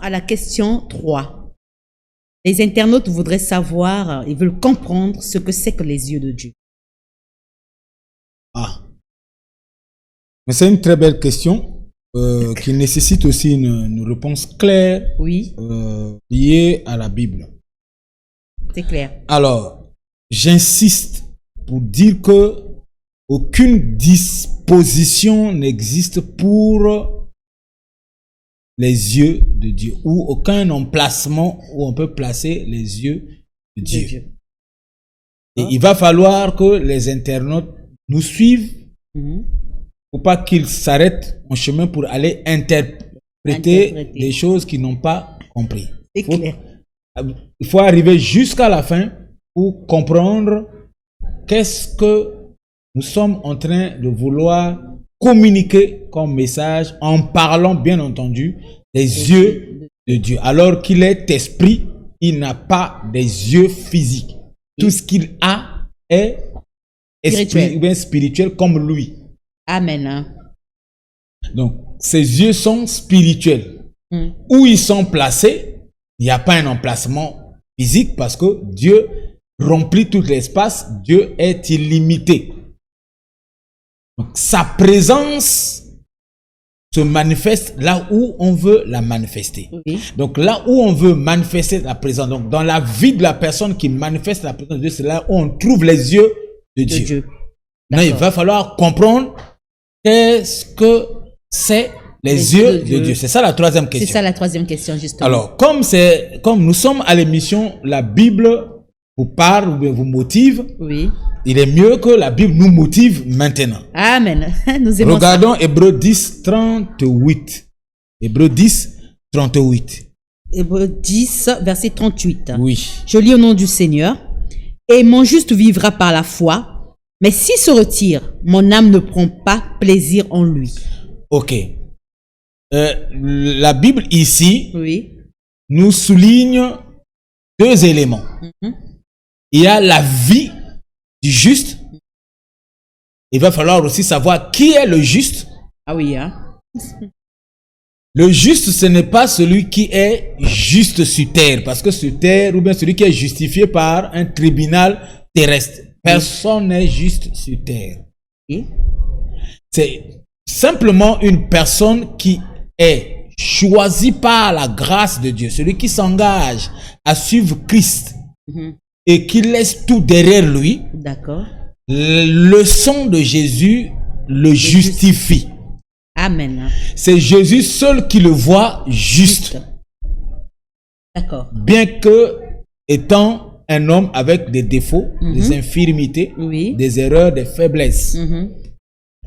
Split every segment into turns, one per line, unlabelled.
à la question 3. Les internautes voudraient savoir, ils veulent comprendre ce que c'est que les yeux de Dieu.
Ah. Mais c'est une très belle question qui nécessite aussi une réponse claire
Oui,
liée à la Bible.
c'est clair.
Alors, j'insiste pour dire que aucune disposition n'existe pour les yeux de Dieu ou aucun emplacement où on peut placer les yeux de Dieu. Et il va falloir que les internautes nous suivent pour pas qu'ils s'arrêtent en chemin pour aller interpréter des choses qu'ils n'ont pas compris.
C'est clair.
Il faut arriver jusqu'à la fin pour comprendre qu'est-ce que nous sommes en train de vouloir communiquer comme message en parlant bien entendu des yeux de Dieu. Alors qu'il est esprit, il n'a pas des yeux physiques. Tout ce qu'il a est spirituel comme lui.
Amen.
Donc, ses yeux sont spirituels. Où ils sont placés, il n'y a pas un emplacement physique parce que Dieu remplit tout l'espace. Dieu est illimité. Donc, sa présence se manifeste là où on veut la manifester.
Oui.
Donc, là où on veut manifester la présence, donc dans la vie de la personne qui manifeste la présence de Dieu, c'est là où on trouve les yeux de Dieu. Mais il va falloir comprendre qu'est-ce que c'est les yeux de Dieu. C'est ça la troisième question.
C'est ça la troisième question, justement.
Alors, comme nous sommes à l'émission, la Bible vous parle ou bien vous motive.
Oui.
Il est mieux que la Bible nous motive maintenant.
Amen. Nous aimons
Regardons Hébreux 10, 38. Hébreux 10, 38.
Hébreux 10, verset 38.
Oui.
Je lis au nom du Seigneur. Et mon juste vivra par la foi, mais s'il se retire, mon âme ne prend pas plaisir en lui.
Ok. La Bible ici nous souligne deux éléments. Il y a la vie du juste. Il va falloir aussi savoir qui est le juste.
Ah oui, hein?
Le juste, ce n'est pas celui qui est juste sur terre, parce que sur terre, ou bien celui qui est justifié par un tribunal terrestre. Personne n'est juste sur terre. C'est simplement une personne qui est choisie par la grâce de Dieu, celui qui s'engage à suivre Christ et qui laisse tout derrière lui.
D'accord.
Le sang de Jésus le justifie.
Amen.
C'est Jésus seul qui le voit juste.
D'accord.
Bien que étant un homme avec des défauts, des infirmités, des erreurs, des faiblesses.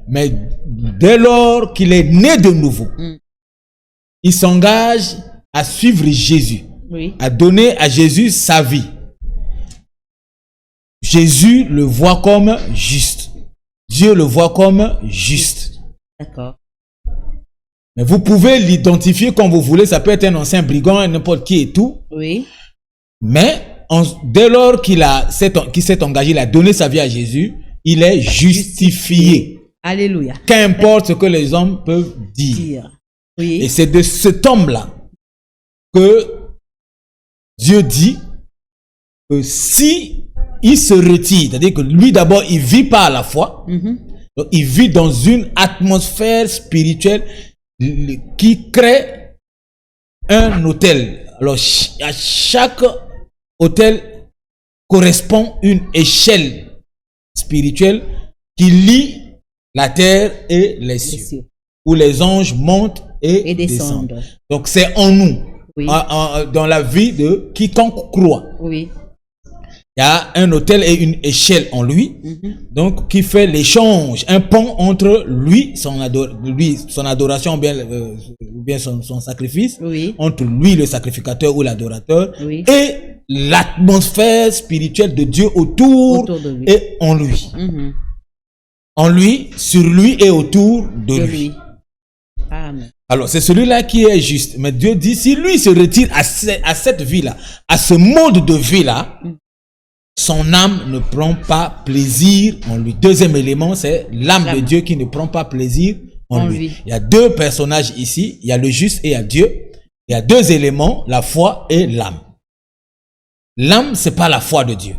Mais dès lors qu'il est né de nouveau, il s'engage à suivre Jésus, à donner à Jésus sa vie. Jésus le voit comme juste. Dieu le voit comme juste.
D'accord.
Mais vous pouvez l'identifier comme vous voulez. Ça peut être un ancien brigand, n'importe qui et tout.
Oui.
Mais dès lors qu'il s'est engagé, il a donné sa vie à Jésus, il est justifié.
Alléluia.
Qu'importe ce que les hommes peuvent dire.
Oui.
Et c'est de cet homme-là que Dieu dit que si il se retire, c'est-à-dire que lui d'abord il vit par la foi, donc il vit dans une atmosphère spirituelle qui crée un autel. Alors à chaque autel correspond une échelle spirituelle qui lie la terre et les cieux, où les anges montent et descendent. Donc c'est en nous, dans la vie de quiconque croit. Oui. Il y a un autel et une échelle en lui, donc qui fait l'échange, un pont entre lui, son adoration ou bien son sacrifice, entre lui, le sacrificateur ou l'adorateur, et l'atmosphère spirituelle de Dieu autour de lui. Et en lui. En lui, sur lui et autour de lui. Amen. Alors, c'est celui-là qui est juste. Mais Dieu dit, si lui se retire à cette vie-là, à ce mode de vie-là, son âme ne prend pas plaisir en lui. Deuxième élément, c'est l'âme de Dieu qui ne prend pas plaisir en lui. Il y a deux personnages ici. Il y a le juste et il y a Dieu. Il y a deux éléments, la foi et l'âme. L'âme, c'est pas la foi de Dieu.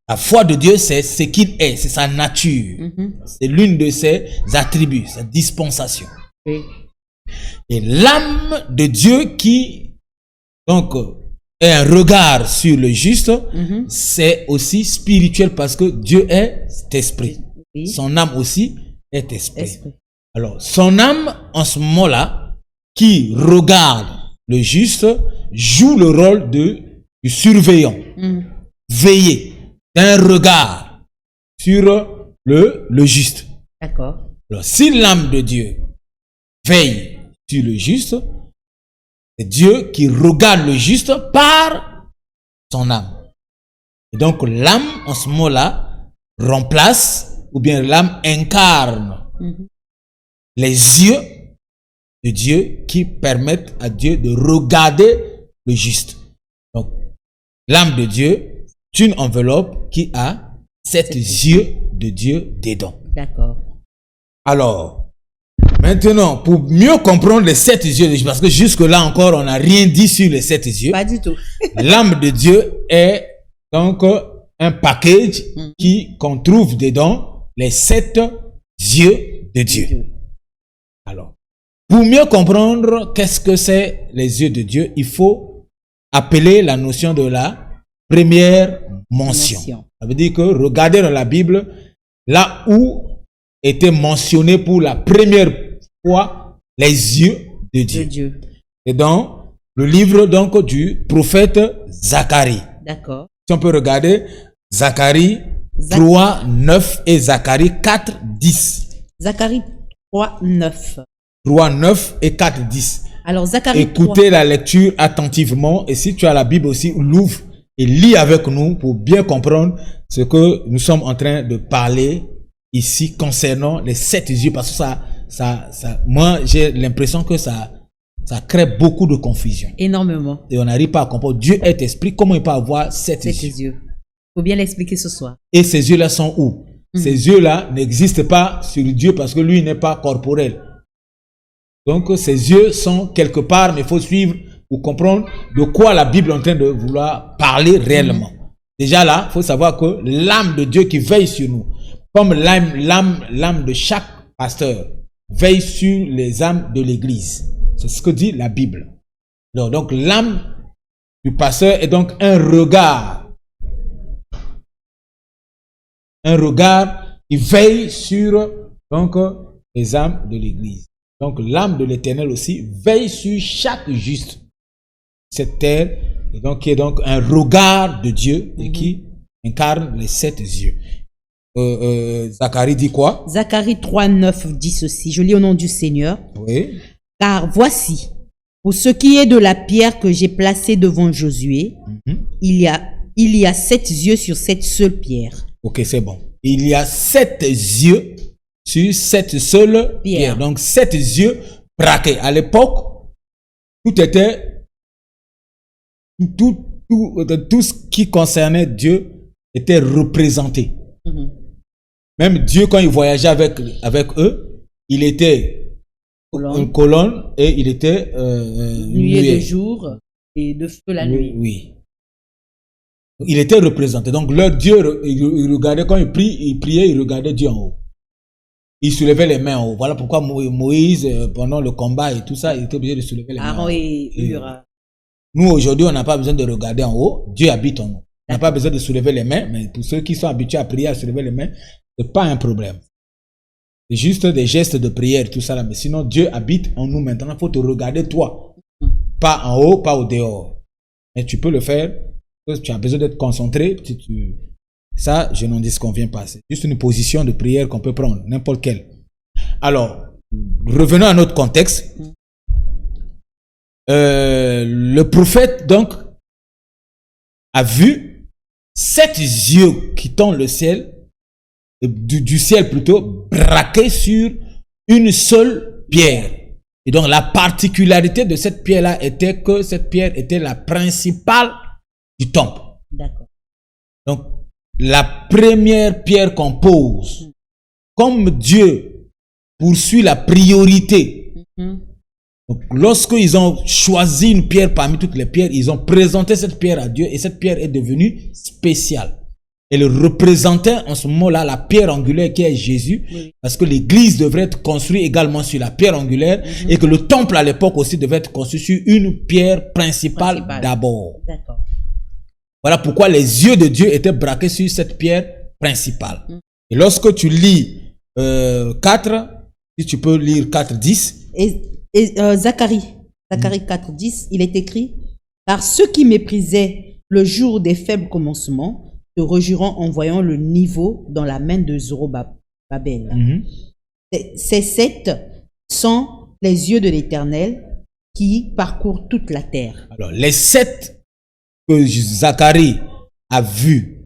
La foi de Dieu, c'est ce qu'il est, c'est sa nature. C'est l'une de ses attributs, sa dispensation.
Oui.
Et l'âme de Dieu qui, donc, est un regard sur le juste, c'est aussi spirituel parce que Dieu est esprit.
Oui.
Son âme aussi est esprit. Alors, son âme, en ce moment-là, qui regarde le juste, joue le rôle du surveillant. Veiller d'un regard sur le juste.
D'accord.
Alors, si l'âme de Dieu veille sur le juste, c'est Dieu qui regarde le juste par son âme. Et donc, l'âme, en ce moment-là, remplace, ou bien l'âme incarne les yeux de Dieu qui permettent à Dieu de regarder le juste. Donc, l'âme de Dieu, c'est une enveloppe qui a sept yeux de Dieu dedans.
D'accord.
Alors, maintenant, pour mieux comprendre les sept yeux de Dieu, parce que jusque-là encore, on n'a rien dit sur les sept yeux.
Pas du tout.
L'âme de Dieu est donc un package qu'on trouve dedans les sept yeux de Dieu. Alors, pour mieux comprendre qu'est-ce que c'est les yeux de Dieu, il faut appeler la notion de la première mention. Ça veut dire que regardez dans la Bible, là où était mentionné pour la première fois les yeux de Dieu. Et dans le livre donc du prophète Zacharie.
D'accord.
Si on peut regarder Zacharie 3, 9 et Zacharie 4, 10.
Zacharie 3, 9.
3, 9 et 4, 10.
Alors, Zacharie
Écoutez
3.
la lecture attentivement et si tu as la Bible aussi, l'ouvre et lis avec nous pour bien comprendre ce que nous sommes en train de parler ici concernant les sept yeux parce que moi j'ai l'impression que ça crée beaucoup de confusion.
Énormément.
Et on n'arrive pas à comprendre. Dieu est esprit, comment il peut avoir sept yeux?
Il faut bien l'expliquer ce soir.
Et ces yeux-là sont où? Ces yeux-là n'existent pas sur Dieu parce que lui n'est pas corporel. Donc ces yeux sont quelque part, mais il faut suivre pour comprendre de quoi la Bible est en train de vouloir parler réellement. Déjà là, il faut savoir que l'âme de Dieu qui veille sur nous, comme l'âme de chaque pasteur, veille sur les âmes de l'église. C'est ce que dit la Bible. Alors, donc l'âme du pasteur est donc un regard qui veille sur donc les âmes de l'église. Donc l'âme de l'Éternel aussi veille sur chaque juste cette terre et donc qui est donc un regard de Dieu et qui incarne les sept yeux. Zacharie dit quoi?
Zacharie 3, 9 dit ceci. Je lis au nom du Seigneur.
Oui.
Car voici, pour ce qui est de la pierre que j'ai placée devant Josué, il y a sept yeux sur cette seule pierre.
Ok, c'est bon. Il y a sept yeux sur cette seule pierre. Donc, sept yeux braqués. À l'époque, tout ce qui concernait Dieu était représenté. Même Dieu, quand il voyageait avec eux, il était une colonne et il était
nuée de jour et de feu la nuit.
Oui. Il était représenté. Donc, leur Dieu, il regardait quand il priait, il regardait Dieu en haut. Il soulevait les mains en haut. Voilà pourquoi Moïse, pendant le combat et tout ça, il était obligé de soulever les mains.
Aaron et Hur.
Nous, aujourd'hui, on n'a pas besoin de regarder en haut. Dieu habite en nous. On n'a pas besoin de soulever les mains, mais pour ceux qui sont habitués à prier, à soulever les mains, c'est pas un problème. C'est juste des gestes de prière, tout ça là. Mais sinon, Dieu habite en nous maintenant. Il faut te regarder toi. Pas en haut, pas au dehors. Mais tu peux le faire. Tu as besoin d'être concentré. Ça, je n'en disconviens pas. C'est juste une position de prière qu'on peut prendre, n'importe quelle. Alors, revenons à notre contexte. Le prophète, donc, a vu sept yeux quittant le ciel, du ciel plutôt, braqués sur une seule pierre. Et donc, la particularité de cette pierre-là était que cette pierre était la principale du temple.
D'accord.
Donc, la première pierre qu'on pose, comme Dieu poursuit la priorité Donc, lorsqu'ils ont choisi une pierre parmi toutes les pierres, ils ont présenté cette pierre à Dieu et cette pierre est devenue spéciale. Elle représentait en ce moment-là la pierre angulaire qui est Jésus, parce que l'église devrait être construite également sur la pierre angulaire et que le temple à l'époque aussi devait être construit sur une pierre principale. D'abord. D'accord. Voilà pourquoi les yeux de Dieu étaient braqués sur cette pierre principale. Et lorsque tu lis 4, si tu peux lire 4, 10.
Et Zacharie 4, 10, il est écrit: car ceux qui méprisaient le jour des faibles commencements te rejureront en voyant le niveau dans la main de Zorobabel. Ces 7 sont les yeux de l'Éternel qui parcourent toute la terre.
Alors, les 7 que Zacharie a vus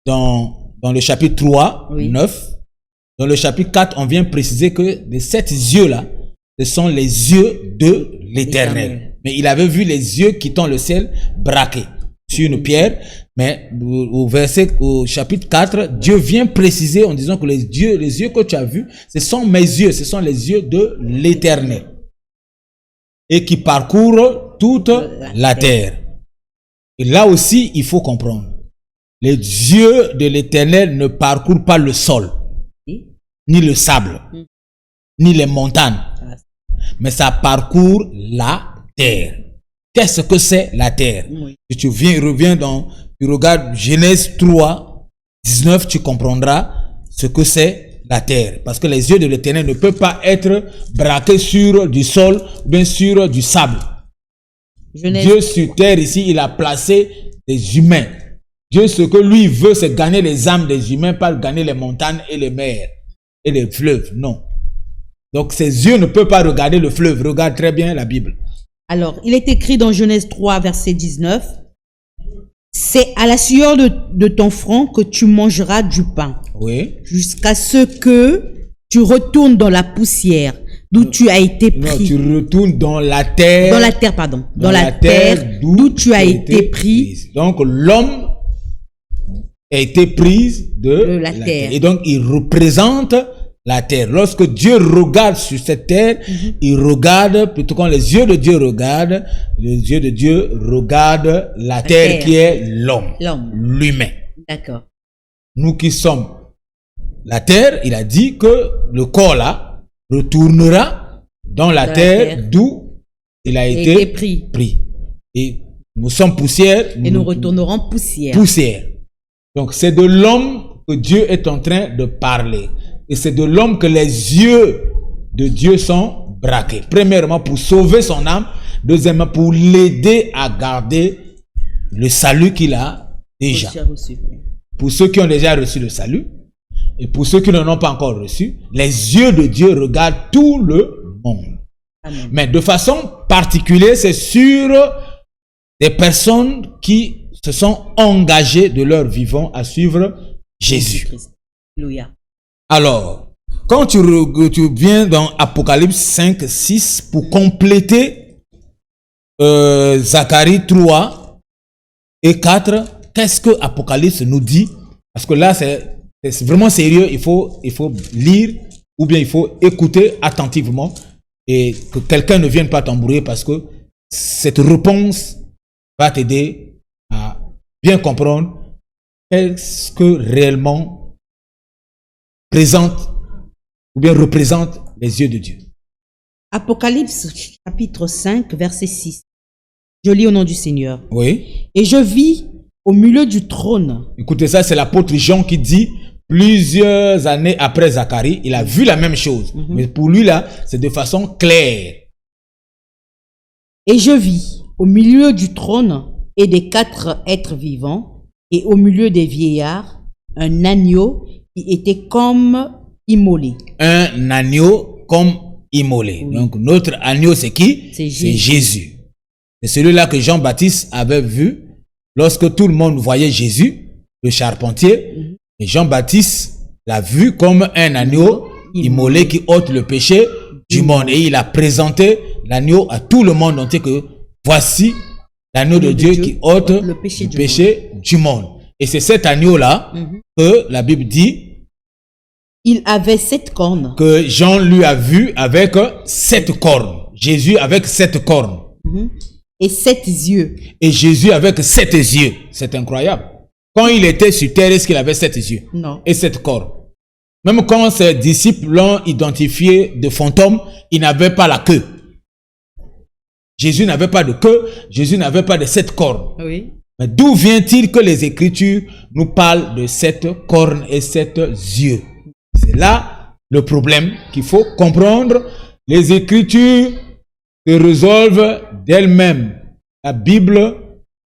dans le chapitre 3, 9, dans le chapitre 4, on vient préciser que les 7 yeux-là, ce sont les yeux de l'Éternel. Mais il avait vu les yeux quittant le ciel braqués sur une pierre. Mais au chapitre 4, Dieu vient préciser en disant que les yeux que tu as vus, ce sont mes yeux, ce sont les yeux de l'Éternel. Et qui parcourent toute la terre. Et là aussi, il faut comprendre. Les yeux de l'Éternel ne parcourent pas le sol, ni le sable, ni les montagnes. Mais ça parcourt la terre. Qu'est-ce que c'est la terre? Si tu reviens tu regardes Genèse 3, 19, tu comprendras ce que c'est la terre. Parce que les yeux de l'Éternel ne peuvent pas être braqués sur du sol ou bien sur du sable. Dieu sur terre ici, il a placé des humains. Dieu, ce que lui veut, c'est gagner les âmes des humains, pas gagner les montagnes et les mers et les fleuves. Non. Donc ses yeux ne peuvent pas regarder le fleuve. Regarde très bien la Bible.
Alors, il est écrit dans Genèse 3, verset 19. C'est à la sueur de ton front que tu mangeras du pain.
Oui.
Jusqu'à ce que tu retournes dans la poussière d'où tu as été pris.
Non, tu retournes dans la terre.
Dans la terre, pardon. Dans la terre d'où tu as été pris.
Donc, l'homme a été pris de la terre. Et donc, il représente la terre. Lorsque Dieu regarde sur cette terre, il regarde, plutôt quand les yeux de Dieu regardent, les yeux de Dieu regardent la terre qui est l'homme, l'humain.
D'accord.
Nous qui sommes la terre, il a dit que le corps là retournera dans la terre d'où il a été pris. Et nous sommes poussière.
Et nous retournerons poussière.
Donc c'est de l'homme que Dieu est en train de parler. Et c'est de l'homme que les yeux de Dieu sont braqués. Premièrement, pour sauver son âme. Deuxièmement, pour l'aider à garder le salut qu'il a déjà. Pour ceux qui ont déjà reçu le salut, et pour ceux qui ne l'ont pas encore reçu, les yeux de Dieu regardent tout le monde. Amen. Mais de façon particulière, c'est sur des personnes qui se sont engagées de leur vivant à suivre Jésus.
Alléluia.
Alors, quand tu viens dans Apocalypse 5, 6 pour compléter Zacharie 3 et 4, qu'est-ce que Apocalypse nous dit? Parce que là, c'est vraiment sérieux, il faut lire ou bien il faut écouter attentivement et que quelqu'un ne vienne pas t'embrouiller parce que cette réponse va t'aider à bien comprendre qu'est-ce que réellement présente ou bien représente les yeux de Dieu.
Apocalypse chapitre 5 verset 6. Je lis au nom du Seigneur.
Oui.
Et je vis au milieu du trône.
Écoutez ça, c'est l'apôtre Jean qui dit plusieurs années après Zacharie, il a vu la même chose. Mais pour lui là, c'est de façon claire.
Et je vis au milieu du trône et des 4 êtres vivants et au milieu des vieillards un agneau qui était comme immolé.
Un agneau comme immolé. Oui. Donc notre agneau c'est qui? C'est Jésus. C'est celui-là que Jean-Baptiste avait vu lorsque tout le monde voyait Jésus, le charpentier. Et Jean-Baptiste l'a vu comme un agneau immolé qui ôte le péché du monde. Et il a présenté l'agneau à tout le monde entier que voici l'agneau de Dieu qui ôte le péché du monde. Et c'est cet agneau-là que la Bible dit
il avait 7 cornes.
Que Jean lui a vu avec 7 cornes. Jésus avec 7 cornes.
Et 7 yeux.
Et Jésus avec 7 yeux. C'est incroyable. Quand il était sur terre, est-ce qu'il avait 7 yeux?
Non.
Et 7 cornes. Même quand ses disciples l'ont identifié de fantôme, il n'avait pas la queue. Jésus n'avait pas de queue, Jésus n'avait pas de 7 cornes.
Oui.
Mais d'où vient-il que les Écritures nous parlent de 7 cornes et 7 yeux? C'est là le problème qu'il faut comprendre. Les Écritures se résolvent d'elles-mêmes. La Bible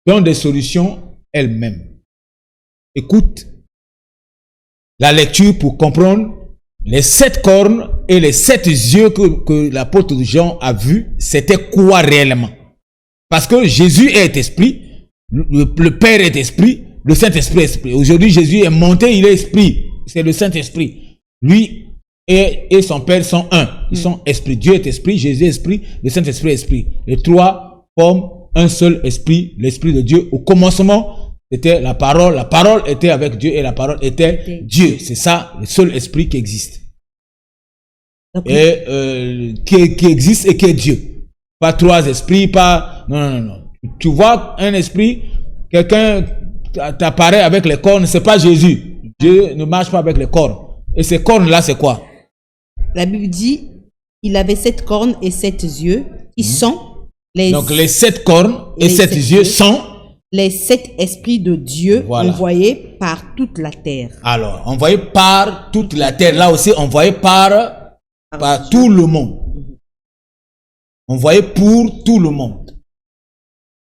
donne des solutions elle-même. Écoute la lecture pour comprendre les 7 cornes et les 7 yeux que l'apôtre Jean a vus. C'était quoi réellement? Parce que Jésus est esprit, le Père est esprit, le Saint-Esprit est esprit. Aujourd'hui, Jésus est monté, il est esprit. C'est le Saint-Esprit. Lui et son Père sont un. Ils sont esprit. Dieu est esprit, Jésus est esprit, le Saint-Esprit est esprit. Les trois forment un seul esprit, l'Esprit de Dieu. Au commencement, c'était la parole était avec Dieu et la parole était Dieu. C'est ça, le seul esprit qui existe. Et qui existe et qui est Dieu. Pas 3 esprits, pas... Non. Tu vois un esprit, quelqu'un t'apparaît avec les cornes, c'est pas Jésus. Dieu ne marche pas avec les cornes. Et ces cornes-là, c'est quoi?
La Bible dit, il avait 7 cornes et 7 yeux. Ils sont les...
Donc les 7 cornes et 7 yeux sont...
les 7 esprits de Dieu, voilà, envoyés par toute la terre.
Alors, envoyés par toute la terre. Là aussi, envoyés par tout le monde. Envoyés pour tout le monde.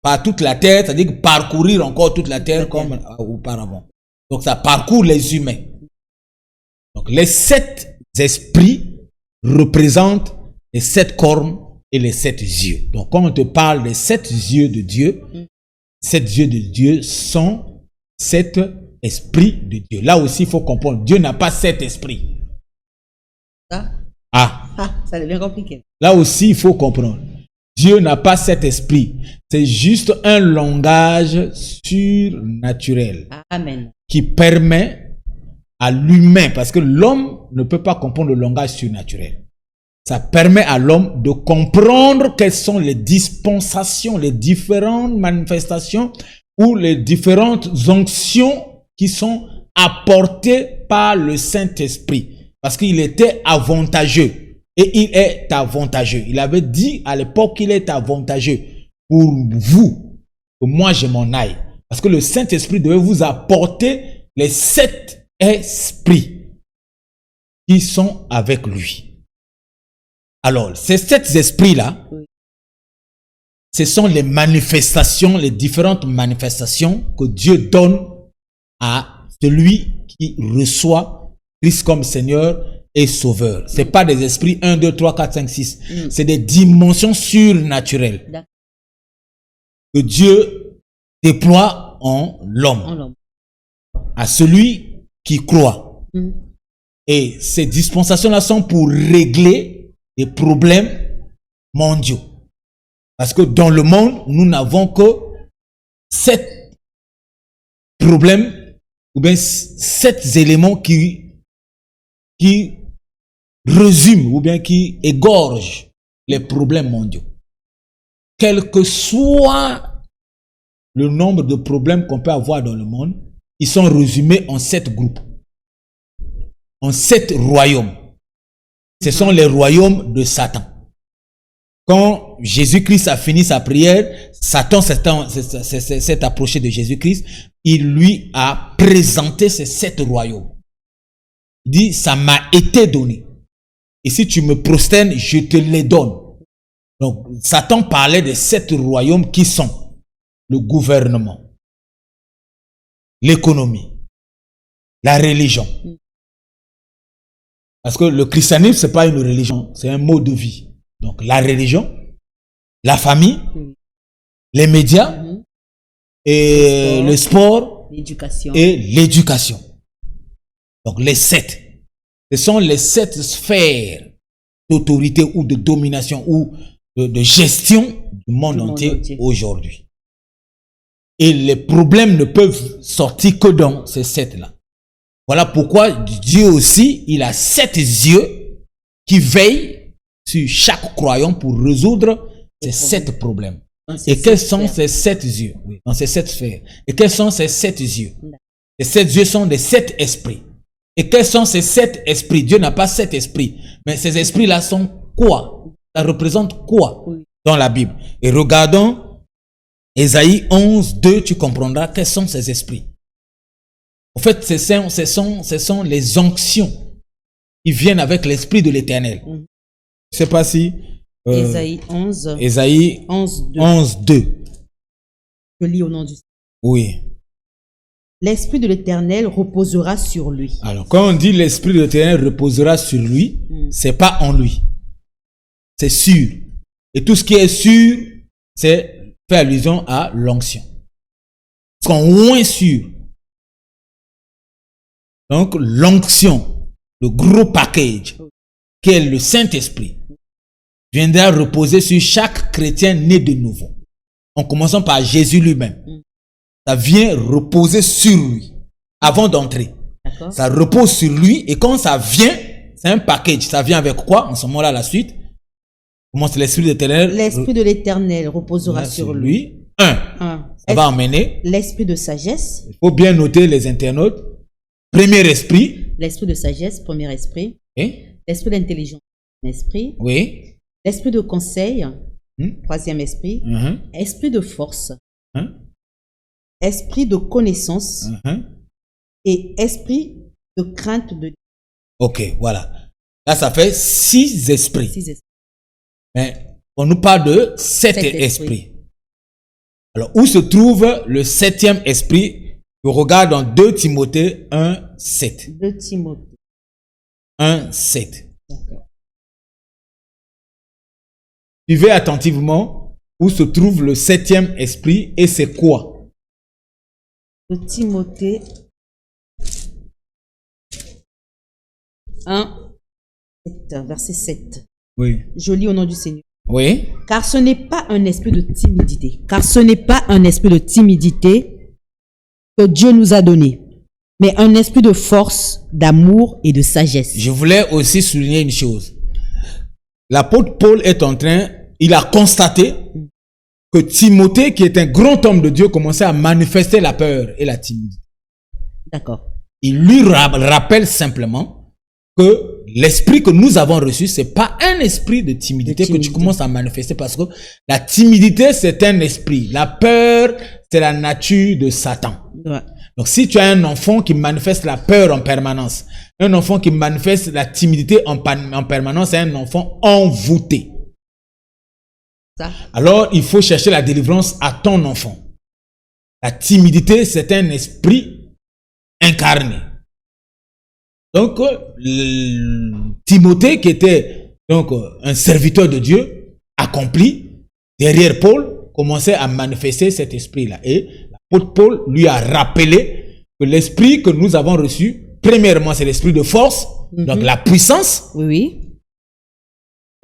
Par toute la terre, c'est-à-dire parcourir encore toute la terre comme auparavant. Donc, ça parcourt les humains. Donc, les 7 esprits représentent les 7 cornes et les 7 yeux. Donc, quand on te parle des 7 yeux de Dieu, 7 yeux de Dieu sont 7 esprits de Dieu. Là aussi, il faut comprendre. Dieu n'a pas 7 esprits.
Ça devient compliqué.
Là aussi, il faut comprendre. Dieu n'a pas 7 esprits. C'est juste un langage surnaturel.
Amen.
Qui permet à l'humain, parce que l'homme ne peut pas comprendre le langage surnaturel. Ça permet à l'homme de comprendre quelles sont les dispensations, les différentes manifestations ou les différentes onctions qui sont apportées par le Saint-Esprit. Parce qu'il était avantageux. Et il est avantageux. Il avait dit à l'époque qu'il est avantageux pour vous, que moi je m'en aille. Parce que le Saint-Esprit devait vous apporter les 7 esprits qui sont avec lui. Alors, ces 7 esprits-là, ce sont les manifestations, les différentes manifestations que Dieu donne à celui qui reçoit Christ comme Seigneur et Sauveur. Ce n'est pas des esprits 1, 2, 3, 4, 5, 6. C'est des dimensions surnaturelles que Dieu déploie en l'homme, à celui qui croit. Et ces dispensations-là sont pour régler des problèmes mondiaux. Parce que dans le monde, nous n'avons que 7 problèmes ou bien 7 éléments qui résument ou bien qui égorgent les problèmes mondiaux. Quel que soit le nombre de problèmes qu'on peut avoir dans le monde, ils sont résumés en 7 groupes, en 7 royaumes. Ce sont les royaumes de Satan. Quand Jésus-Christ a fini sa prière, Satan s'est approché de Jésus-Christ. Il lui a présenté ces 7 royaumes. Il dit, ça m'a été donné. Et si tu me prosternes, je te les donne. Donc, Satan parlait des 7 royaumes qui sont le gouvernement, l'économie, la religion. Parce que le christianisme, c'est pas une religion, c'est un mode de vie. Donc, la religion, la famille, les médias, et le sport, et l'éducation. Donc, les 7. Ce sont les 7 sphères d'autorité ou de domination ou de gestion du monde entier aujourd'hui. Et les problèmes ne peuvent sortir que dans ces 7-là. Voilà pourquoi Dieu aussi, il a 7 yeux qui veillent sur chaque croyant pour résoudre ces 7 problèmes. Et quels sont ces 7 yeux? Oui, dans ces 7 sphères. Et quels sont ces 7 yeux? Les 7 yeux sont des 7 esprits. Et quels sont ces 7 esprits? Dieu n'a pas 7 esprits. Mais ces esprits-là sont quoi? Ça représente quoi dans la Bible? Et regardons Ésaïe 11, 2, tu comprendras quels sont ces esprits. En fait, ce sont les onctions qui viennent avec l'esprit de l'Éternel. Je ne sais pas si...
Ésaïe 11.
Ésaïe 11, 2.
Je lis au nom du Seigneur.
Oui.
L'esprit de l'Éternel reposera sur lui.
Alors, quand on dit l'esprit de l'Éternel reposera sur lui, c'est pas en lui. C'est sûr. Et tout ce qui est sûr, c'est fait allusion à l'onction. Parce qu'on oint sûr. Donc, l'onction, le gros package, qui est le Saint-Esprit, viendra reposer sur chaque chrétien né de nouveau. En commençant par Jésus lui-même. Ça vient reposer sur lui avant d'entrer. Ça repose sur lui et quand ça vient, c'est un package. Ça vient avec quoi? En ce moment-là, la suite. Comment c'est l'esprit de l'Éternel?
L'esprit de l'Éternel reposera sur lui.
Ça va emmener.
L'esprit de sagesse.
Il faut bien noter les internautes. Premier esprit.
L'esprit de sagesse, premier esprit.
Et?
L'esprit d'intelligence, esprit.
Oui.
L'esprit de conseil, troisième esprit. Esprit de force. Esprit de connaissance. Et esprit de crainte de Dieu.
Ok, voilà. Là, ça fait 6 esprits.
6 esprits.
Mais on nous parle de 7 esprits. Alors, où se trouve le 7e esprit? Je regarde dans 2 Timothée 1, 7.
2 Timothée
1, 7. D'accord. Suivez attentivement où se trouve le 7e esprit et c'est quoi?
2 Timothée 1, 7, verset 7.
Oui.
Je lis au nom du Seigneur.
Oui.
Car ce n'est pas un esprit de timidité. Car ce n'est pas un esprit de timidité que Dieu nous a donné, mais un esprit de force, d'amour et de sagesse.
Je voulais aussi souligner une chose. L'apôtre Paul est en train, il a constaté que Timothée, qui est un grand homme de Dieu, commençait à manifester la peur et la timidité.
D'accord.
Il lui rappelle simplement que l'esprit que nous avons reçu, c'est pas un esprit de timidité que tu commences à manifester, parce que la timidité, c'est un esprit. La peur, c'est la nature de Satan.
Ouais.
Donc, si tu as un enfant qui manifeste la peur en permanence, un enfant qui manifeste la timidité en permanence, c'est un enfant envoûté.
Ça.
Alors, il faut chercher la délivrance à ton enfant. La timidité, c'est un esprit incarné. Donc, Timothée, qui était donc un serviteur de Dieu, accompli, derrière Paul, commençait à manifester cet esprit-là. Et l'apôtre Paul lui a rappelé que l'esprit que nous avons reçu, premièrement, c'est l'esprit de force, donc la puissance.
Oui.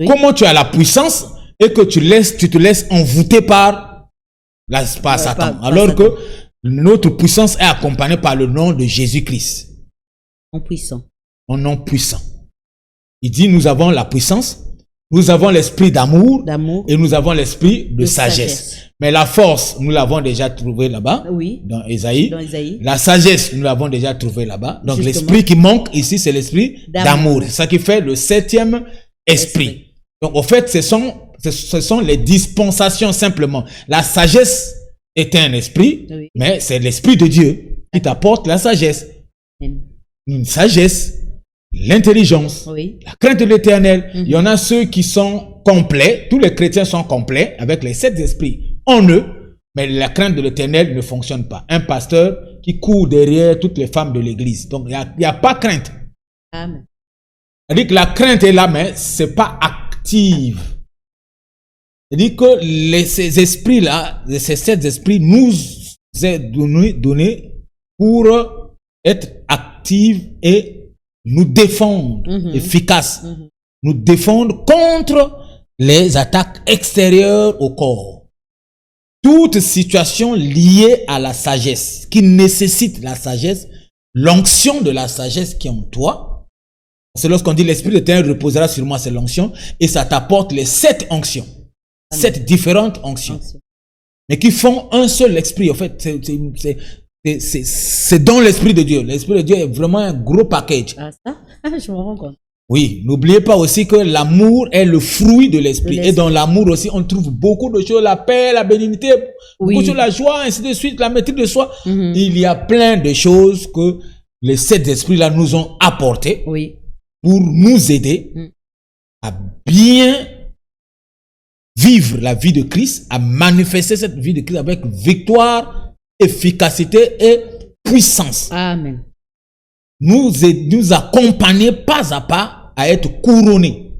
Comment tu as la puissance et que tu te laisses envoûter par Satan, alors que notre puissance est accompagnée par le nom de Jésus-Christ.
En puissant.
En nom puissant. Il dit, nous avons la puissance, nous avons l'esprit d'amour et nous avons l'esprit de sagesse. Mais la force, nous l'avons déjà trouvé là-bas, dans Ésaïe. La sagesse, nous l'avons déjà trouvé là-bas. Donc l'esprit qui manque ici, c'est l'esprit d'amour. C'est ça qui fait le 7e esprit. Donc en fait, ce sont les dispensations simplement. La sagesse est un esprit, mais c'est l'esprit de Dieu qui t'apporte la sagesse. Une sagesse, l'intelligence, la crainte de l'Éternel. Il y en a ceux qui sont complets, tous les chrétiens sont complets avec les 7 esprits en eux, mais la crainte de l'Éternel ne fonctionne pas. Un pasteur qui court derrière toutes les femmes de l'église. Donc il n'y a pas crainte.
Amen.
C'est-à-dire que la crainte est là, mais c'est pas active. C'est-à-dire que ces esprits-là, ces 7 esprits nous est donné pour être actifs et nous défendre, efficaces. Nous défendre contre les attaques extérieures au corps. Toute situation liée à la sagesse, qui nécessite la sagesse, l'onction de la sagesse qui est en toi, C'est lorsqu'on dit l'Esprit de l'Éternel reposera sur moi, c'est l'onction, et ça t'apporte les 7 onctions. 7 différentes onctions. Mais qui font un seul esprit. En fait, c'est dans l'Esprit de Dieu. L'Esprit de Dieu est vraiment un gros package.
Ah, ça? Je me rends compte.
Oui, n'oubliez pas aussi que l'amour est le fruit de l'esprit. Et dans l'amour aussi, on trouve beaucoup de choses, la paix, la bénignité, beaucoup de choses, la joie, ainsi de suite, la maîtrise de soi. Il y a plein de choses que les 7 esprits-là nous ont apportées pour nous aider à bien vivre la vie de Christ, à manifester cette vie de Christ avec victoire, efficacité et puissance.
Amen.
Nous accompagner pas à pas à être couronnés.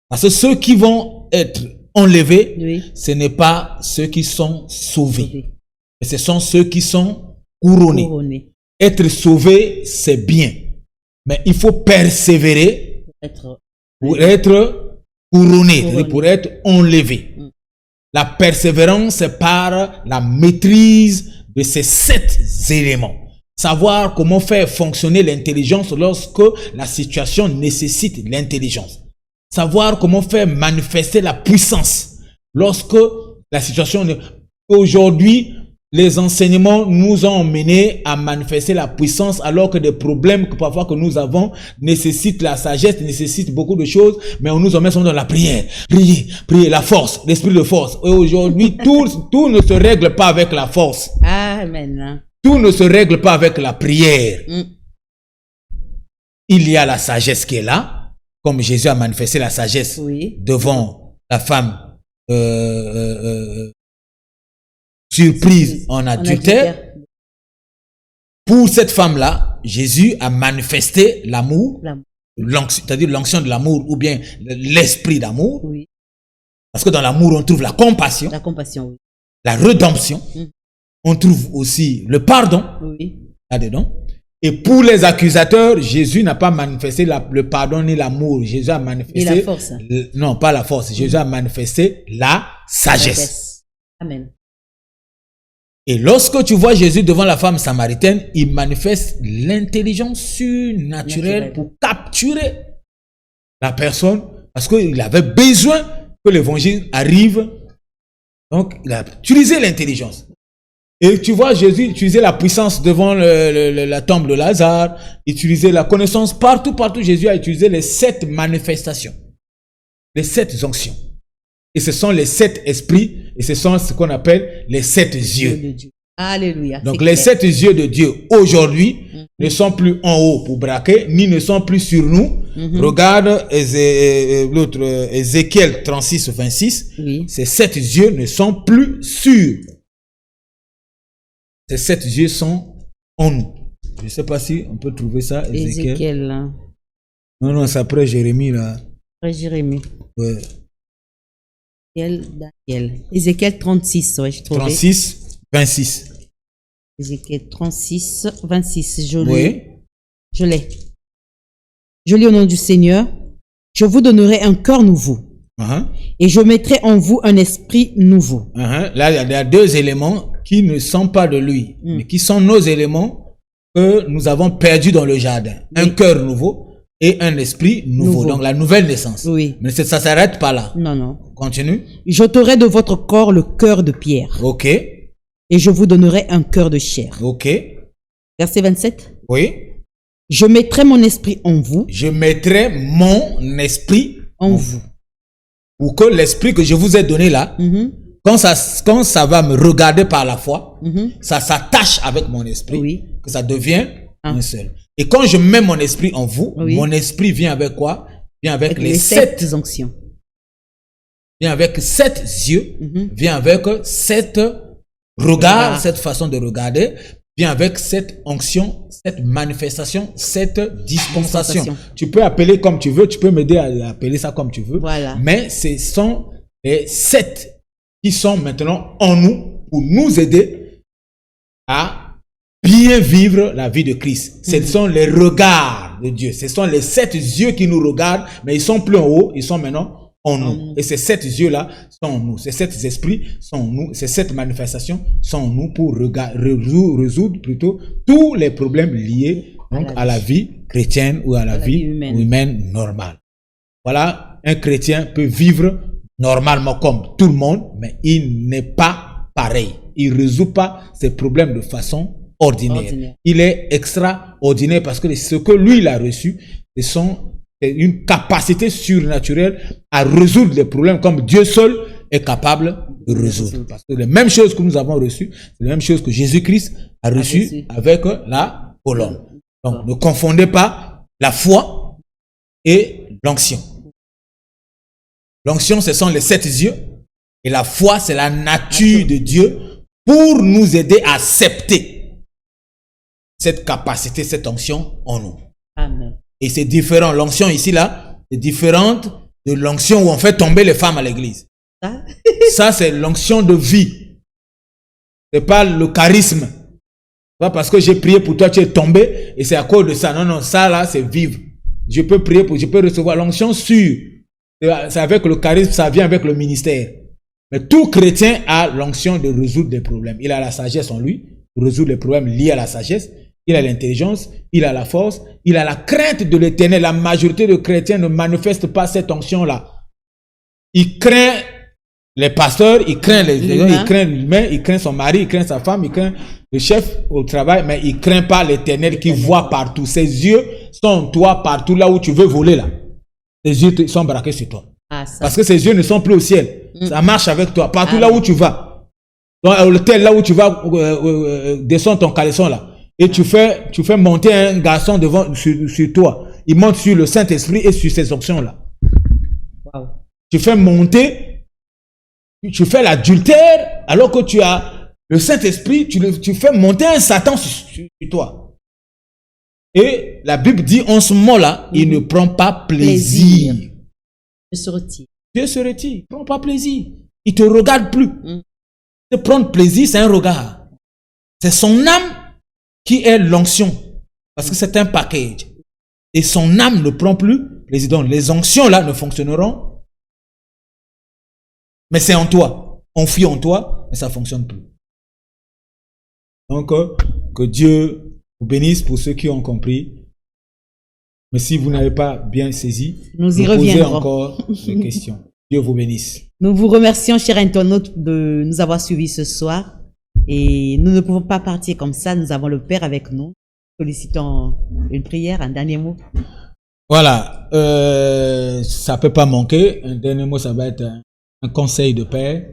Parce que ceux qui vont être enlevés, ce n'est pas ceux qui sont sauvés. Mais ce sont ceux qui sont couronnés. Être sauvé, c'est bien. Mais il faut persévérer pour être couronné, pour être enlevé. La persévérance, c'est par la maîtrise de ces 7 éléments. Savoir comment faire fonctionner l'intelligence lorsque la situation nécessite l'intelligence. Savoir comment faire manifester la puissance lorsque la situation... Aujourd'hui, les enseignements nous ont menés à manifester la puissance alors que des problèmes que parfois que nous avons nécessitent la sagesse, nécessitent beaucoup de choses, mais on nous emmène dans la prière. Prier, la force, l'esprit de force. Et aujourd'hui, tout ne se règle pas avec la force.
Amen.
Tout ne se règle pas avec la prière. Il y a la sagesse qui est là, comme Jésus a manifesté la sagesse devant la femme surprise en adultère. Pour cette femme-là, Jésus a manifesté l'amour, c'est-à-dire l'onction de l'amour ou bien l'esprit d'amour. Parce que dans l'amour, on trouve la compassion, la rédemption. On trouve aussi le pardon là-dedans. Et pour les accusateurs, Jésus n'a pas manifesté le pardon ni l'amour. Jésus a manifesté...
Et la force.
Non, pas la force. Jésus a manifesté la sagesse.
Amen.
Et lorsque tu vois Jésus devant la femme samaritaine, il manifeste l'intelligence surnaturelle pour capturer la personne parce qu'il avait besoin que l'évangile arrive. Donc, il a utilisé l'intelligence. Et tu vois Jésus utiliser la puissance devant la tombe de Lazare, utiliser la connaissance partout Jésus a utilisé les 7 manifestations, les 7 onctions. Et ce sont les 7 esprits et ce sont ce qu'on appelle les 7 yeux.
Alléluia.
Donc les 7 yeux de Dieu aujourd'hui ne sont plus en haut pour braquer, ni ne sont plus sur nous. Regarde l'autre Ézéchiel 36, 26. Ces 7 yeux ne sont plus sur. Ces 7 yeux sont en nous. Je ne sais pas si on peut trouver ça.
Ézéchiel. Là.
Non, c'est après Jérémie là.
Après Jérémie.
Ouais.
Daniel. Ézéchiel 36, ouais, je trouve.
36, 26.
Ézéchiel 36, 26. Je l'ai. Je lis au nom du Seigneur. Je vous donnerai un cœur nouveau. Et je mettrai en vous un esprit nouveau.
Là, il y a 2 éléments qui ne sont pas de lui, mais qui sont nos éléments que nous avons perdus dans le jardin. Un cœur nouveau et un esprit nouveau. Donc la nouvelle naissance. Mais ça ne s'arrête pas là.
Non.
Continue.
J'ôterai de votre corps le cœur de pierre. Et je vous donnerai un cœur de chair. Verset 27. Je mettrai mon esprit en vous.
Je mettrai mon esprit
en vous.
Pour que l'esprit que je vous ai donné là, quand ça va me regarder par la foi, ça s'attache avec mon esprit, que ça devient un seul. Et quand je mets mon esprit en vous, mon esprit vient avec quoi? Vient avec les 7
onctions.
Vient avec 7 yeux, vient avec 7 regards, cette façon de regarder, vient avec cette onction, cette manifestation, cette dispensation. Tu peux appeler comme tu veux, tu peux m'aider à appeler ça comme tu veux. Mais ce sont les 7 qui sont maintenant en nous pour nous aider à bien vivre la vie de Christ. Ce sont les regards de Dieu. Ce sont les 7 yeux qui nous regardent, mais ils sont plus en haut, ils sont maintenant en nous. Et ces 7 yeux-là sont en nous. Ces 7 esprits sont en nous. Ces 7 manifestations sont en nous pour résoudre plutôt tous les problèmes liés donc, à la vie chrétienne ou à la vie humaine normale. Voilà, un chrétien peut vivre normalement comme tout le monde, mais il n'est pas pareil. Il ne résout pas ses problèmes de façon ordinaire. Il est extraordinaire parce que ce que lui, il a reçu, c'est une capacité surnaturelle à résoudre les problèmes comme Dieu seul est capable de résoudre. Parce que les mêmes choses que nous avons reçues, c'est les mêmes choses que Jésus-Christ a reçues avec la colombe. Donc, ne confondez pas la foi et l'onction. L'onction, ce sont les 7 yeux. Et la foi, c'est la nature de Dieu pour nous aider à accepter cette capacité, cette onction en nous.
Amen.
Et c'est différent. L'onction ici, là, est différente de l'onction où on fait tomber les femmes à l'église. Ça, c'est l'onction de vie. C'est pas le charisme. Pas parce que j'ai prié pour toi, tu es tombé et c'est à cause de ça. Non, non, ça là, c'est vivre. Je peux prier pour, je peux recevoir l'onction sûre. C'est avec le charisme, ça vient avec le ministère. Mais tout chrétien a l'onction de résoudre des problèmes. Il a la sagesse en lui pour résoudre les problèmes liés à la sagesse. Il a l'intelligence, il a la force, il a la crainte de l'éternel. La majorité de chrétiens ne manifestent pas cette onction-là. Il craint les pasteurs, il craint il craint l'humain, il craint son mari, il craint sa femme, il craint le chef au travail, mais il craint pas l'éternel qui voit partout. Ses yeux sont en toi partout là où tu veux voler là. Ses yeux sont braqués sur toi. Parce que ses yeux ne sont plus au ciel. Ça marche avec toi. Partout là où tu vas. Dans l'hôtel là où tu vas descendre ton caleçon là. Et tu fais monter un garçon devant sur toi. Il monte sur le Saint-Esprit et sur ces options-là.
Wow.
Tu fais monter, tu fais l'adultère, alors que tu as le Saint-Esprit, tu fais monter un Satan sur toi. Et la Bible dit en ce moment-là, il ne prend pas plaisir.
Dieu se retire.
Dieu se retire, il ne prend pas plaisir. Il ne te regarde plus. De prendre plaisir, c'est un regard. C'est son âme qui est l'onction. Parce que c'est un package. Et son âme ne prend plus plaisir. Donc les onctions là ne fonctionneront. Mais c'est en toi. On fuit en toi, mais ça ne fonctionne plus. Donc, que Dieu vous bénisse pour ceux qui ont compris. Mais si vous n'avez pas bien saisi,
nous y
posez
reviendrons.
encore des questions. Dieu vous bénisse.
Nous vous remercions, chers internautes, de nous avoir suivis ce soir. Et nous ne pouvons pas partir comme ça. Nous avons le Père avec nous. Sollicitons une prière, un dernier mot.
Voilà. Ça ne peut pas manquer. Un dernier mot, ça va être un conseil de Père.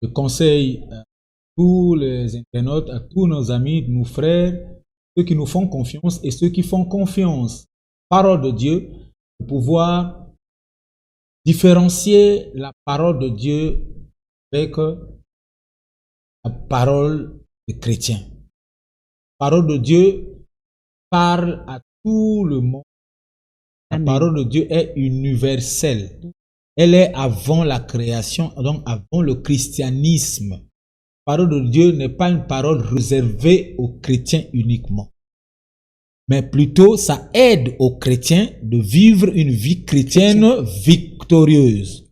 Je conseille à tous les internautes, à tous nos amis, nos frères, ceux qui nous font confiance et ceux qui font confiance, parole de Dieu, de pouvoir différencier la parole de Dieu avec la parole des chrétiens. La parole de Dieu parle à tout le monde. La
Amen.
parole de Dieu est universelle. Elle est avant la création, donc avant le christianisme. La parole de Dieu n'est pas une parole réservée aux chrétiens uniquement. Mais plutôt, ça aide aux chrétiens de vivre une vie chrétienne victorieuse.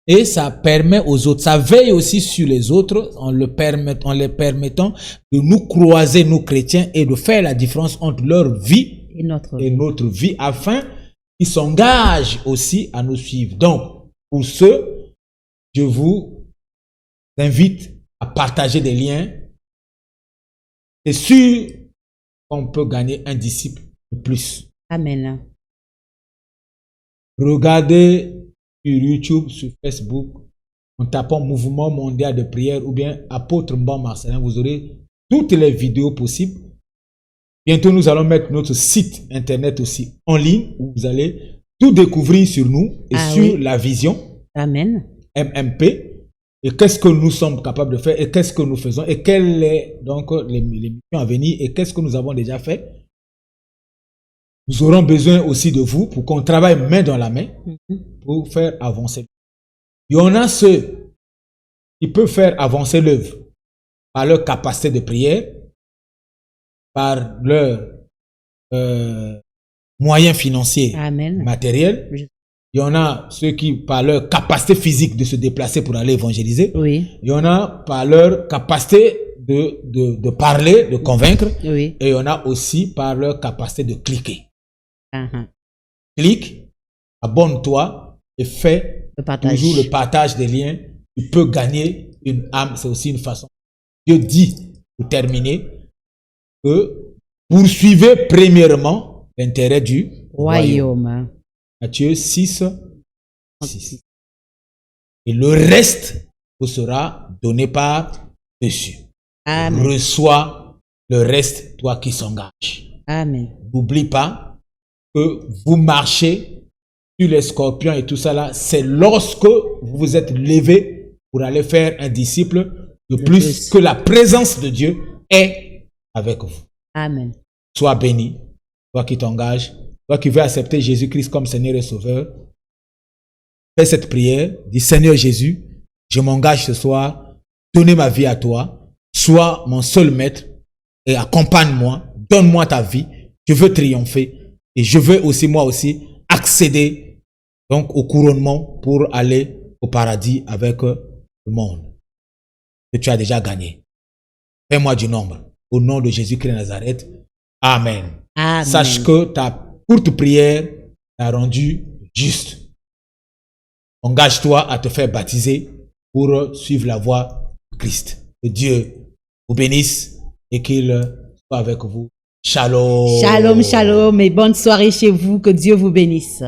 Et ça permet aux autres, ça veille aussi sur les autres en les permettant de nous croiser, nous chrétiens, et de faire la différence entre leur vie
Et
notre vie, afin qu'ils s'engagent aussi à nous suivre. Donc, pour ceux, je vous invite à partager des liens. C'est sûr qu'on peut gagner un disciple de plus.
Amen.
Regardez sur YouTube, sur Facebook, en tapant Mouvement Mondial de Prière ou bien Apôtre Mbon Marcelin, vous aurez toutes les vidéos possibles. Bientôt, nous allons mettre notre site internet aussi en ligne où vous allez tout découvrir sur nous et sur la vision.
Amen.
MMP. Et qu'est-ce que nous sommes capables de faire et qu'est-ce que nous faisons et quelles est donc les missions à venir et qu'est-ce que nous avons déjà fait. Nous aurons besoin aussi de vous pour qu'on travaille main dans la main pour faire avancer. Il y en a ceux qui peuvent faire avancer l'œuvre par leur capacité de prière, par leurs moyens financiers, matériels. Il y en a ceux qui, par leur capacité physique de se déplacer pour aller évangéliser.
Oui.
Il y en a par leur capacité de parler, de convaincre.
Oui.
Et il y en a aussi par leur capacité de cliquer.
Uh-huh.
Clique, abonne-toi et fais toujours le partage des liens. Tu peux gagner une âme, c'est aussi une façon. Dieu dit, pour terminer, que poursuivez premièrement l'intérêt du royaume. Matthieu 6, 6. Et le reste vous sera donné par-dessus.
Amen.
Reçois le reste, toi qui s'engage.
Amen.
N'oublie pas que vous marchez sur les scorpions et tout ça là, c'est lorsque vous vous êtes levé pour aller faire un disciple, de plus que la présence de Dieu est avec vous.
Amen.
Sois béni, toi qui t'engages, toi qui veux accepter Jésus-Christ comme Seigneur et Sauveur. Fais cette prière, dis Seigneur Jésus, je m'engage ce soir, donner ma vie à toi, sois mon seul maître et accompagne-moi, donne-moi ta vie, je veux triompher et je veux aussi moi aussi accéder donc au couronnement pour aller au paradis avec le monde que tu as déjà gagné. Fais-moi du nombre. Au nom de Jésus-Christ de Nazareth. Amen.
Amen.
Sache que ta courte prière t'a rendu juste. Engage-toi à te faire baptiser pour suivre la voie de Christ. Que Dieu vous bénisse et qu'il soit avec vous. Shalom.
Shalom, shalom et bonne soirée chez vous. Que Dieu vous bénisse.